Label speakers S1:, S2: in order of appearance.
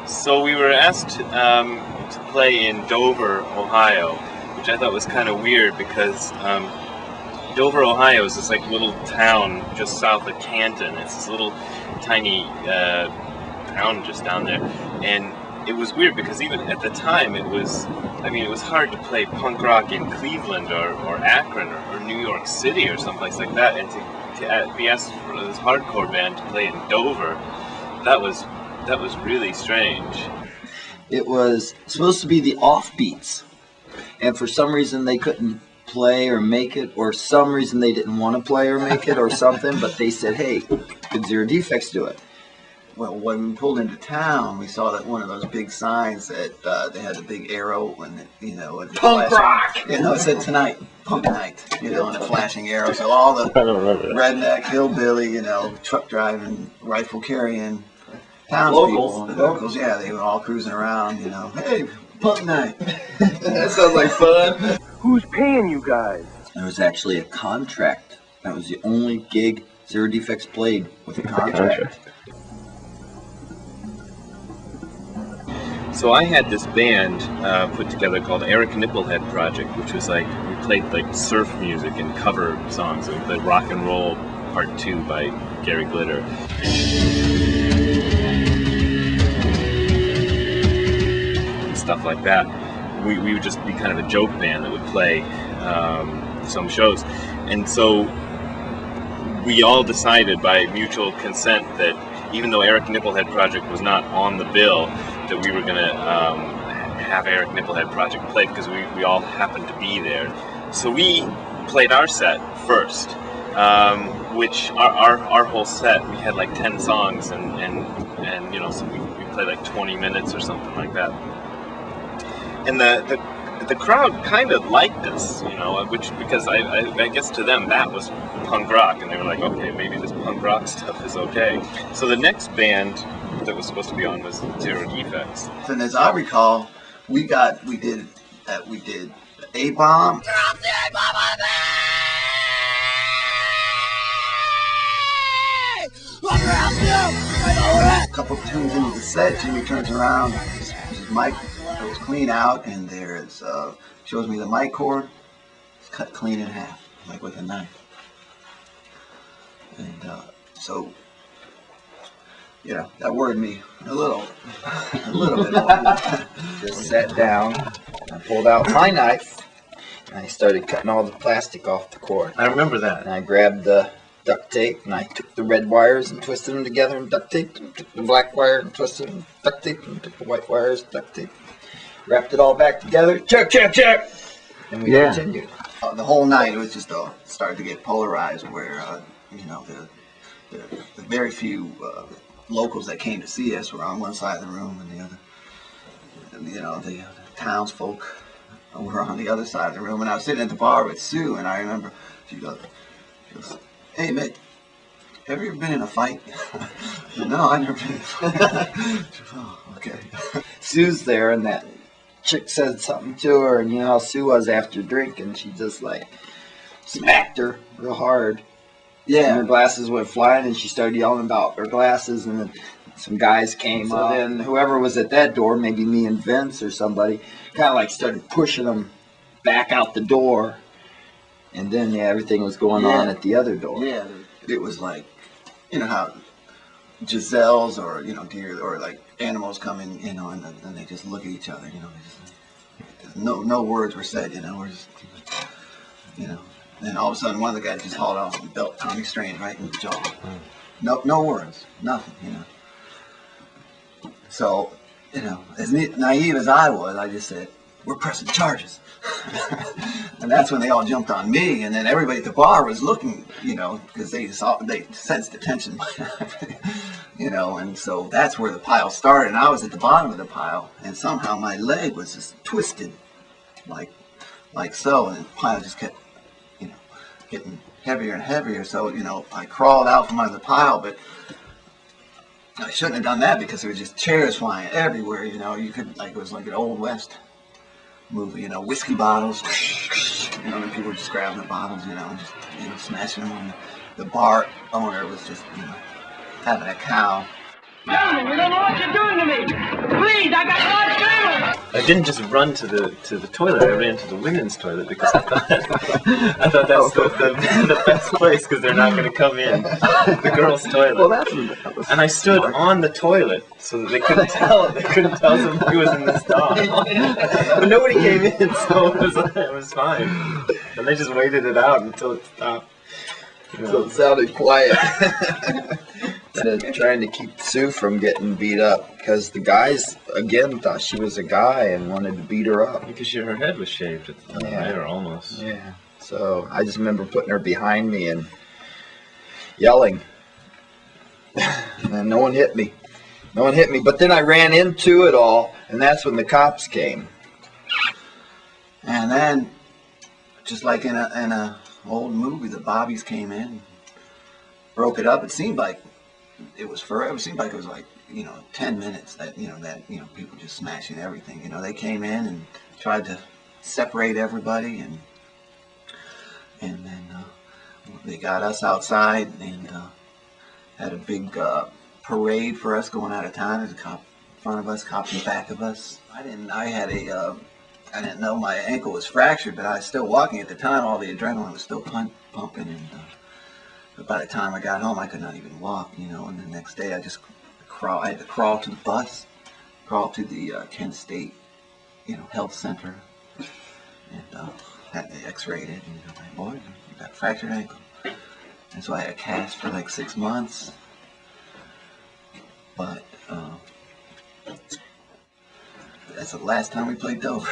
S1: So we were asked to play in Dover, Ohio, which I thought was kind of weird because Dover, Ohio is this like little town just south of Canton. It's this little tiny town just down there, and it was weird because even at the time it was hard to play punk rock in Cleveland or Akron or New York City or someplace like that, and to be asked for this hardcore band to play in Dover, that was really strange.
S2: It was supposed to be the Offbeats, and for some reason they couldn't play or make it, or some reason they didn't want to play or make it or something, but they said, hey, could Zero Defects do it? Well, when we pulled into town, we saw that one of those big signs that they had a big arrow and
S3: punk rock.
S2: It said tonight, punk night, and a flashing arrow. So all the redneck, hillbilly, truck driving, rifle carrying townspeople, locals, yeah, they were all cruising around, hey, punk night.
S3: That sounds like fun. Who's paying you guys?
S2: There was actually a contract. That was the only gig Zero Defects played with a contract.
S1: So I had this band put together called Eric Nipplehead Project, which was like, we played like surf music and cover songs. We played Rock and Roll Part 2 by Gary Glitter. And stuff like that. We would just be kind of a joke band that would play some shows. And so we all decided by mutual consent that even though Eric Nipplehead Project was not on the bill, that we were going to have Eric Nipplehead Project play because we all happened to be there. So we played our set first, which our whole set, we had like 10 songs and so we played like 20 minutes or something like that. And the crowd kind of liked us, because I guess to them that was punk rock, and they were like, okay, maybe this punk rock stuff is okay. So the next band that was supposed to be on was Zero Defects.
S2: And as I recall, we did A-Bomb.
S3: Drop the A-Bomb on me!
S2: A couple tunes into the set, Jimmy turns around, his mic goes clean out, and there's shows me the mic cord. It's cut clean in half, like with a knife. And so, that worried me a little bit.
S4: Just sat down, I pulled out my knife, and I started cutting all the plastic off the cord.
S1: I remember that.
S4: And I grabbed the duct tape, and I took the red wires and twisted them together and duct taped them, took the black wire and twisted them, duct taped them, took the white wires, duct taped them, wrapped it all back together, check, and we continued.
S2: The whole night it was just started to get polarized where, the very few locals that came to see us were on one side of the room, and the other, the townsfolk were on the other side of the room. And I was sitting at the bar with Sue, and I remember she goes, hey, Mick, have you ever been in a fight? No, I've never been in a fight. Oh, okay.
S4: Sue's there, and that chick said something to her, and how Sue was after drinking, she just like smacked her real hard.
S2: Yeah.
S4: And her glasses went flying, and she started yelling about her glasses, and then some guys came up. And whoever was at that door, maybe me and Vince or somebody, kind of like started pushing them back out the door. And then, everything was going on at the other door.
S2: Yeah, it was like, how gazelles or, deer or like animals come in, and then they just look at each other, no words were said, we're just, and all of a sudden one of the guys just hauled off and belt Tommy Strange right in the jaw. No words, nothing, So, as naive as I was, I just said, we're pressing charges. And that's when they all jumped on me, and then everybody at the bar was looking, because they sensed the tension, and so that's where the pile started. And I was at the bottom of the pile, and somehow my leg was just twisted, like so, and the pile just kept, getting heavier and heavier. So, I crawled out from under the pile, but I shouldn't have done that because there were just chairs flying everywhere. You could it was like an Old West movie, whiskey bottles, and people were just grabbing the bottles, and just, smashing them on the bar owner was just, having a cow.
S3: Gentlemen, you don't know what you're doing to me! Please, I got hot feelings.
S1: I didn't just run to the toilet. I ran to the women's toilet because I thought that's the best place because they're not going to come in the girls' toilet.
S2: Well, that's
S1: And I stood on the toilet so that they couldn't tell. They couldn't tell somebody was in the stall. But nobody came in, so it was fine. And they just waited it out until it stopped.
S4: So it sounded quiet. Trying to keep Sue from getting beat up because the guys again thought she was a guy and wanted to beat her up.
S1: Because her head was shaved at the time,
S4: Yeah.
S1: right? Or almost.
S4: Yeah. So I just remember putting her behind me and yelling. And no one hit me. No one hit me. But then I ran into it all, and that's when the cops came.
S2: And then, just like in a old movie, the Bobbies came in, broke it up. It seemed like it was forever. It seemed like it was like 10 minutes that people just smashing everything. They came in and tried to separate everybody, and then they got us outside and had a big parade for us going out of town. There's a cop in front of us, cops in back of us. I didn't know my ankle was fractured, but I was still walking at the time. All the adrenaline was still pumping, and but by the time I got home, I could not even walk. And the next day, I had to crawl to the bus, crawl to the Kent State, health center, and had the X-rayed it. And my boy, you got a fractured ankle, and so I had a cast for like 6 months. But that's the last time we played Dover.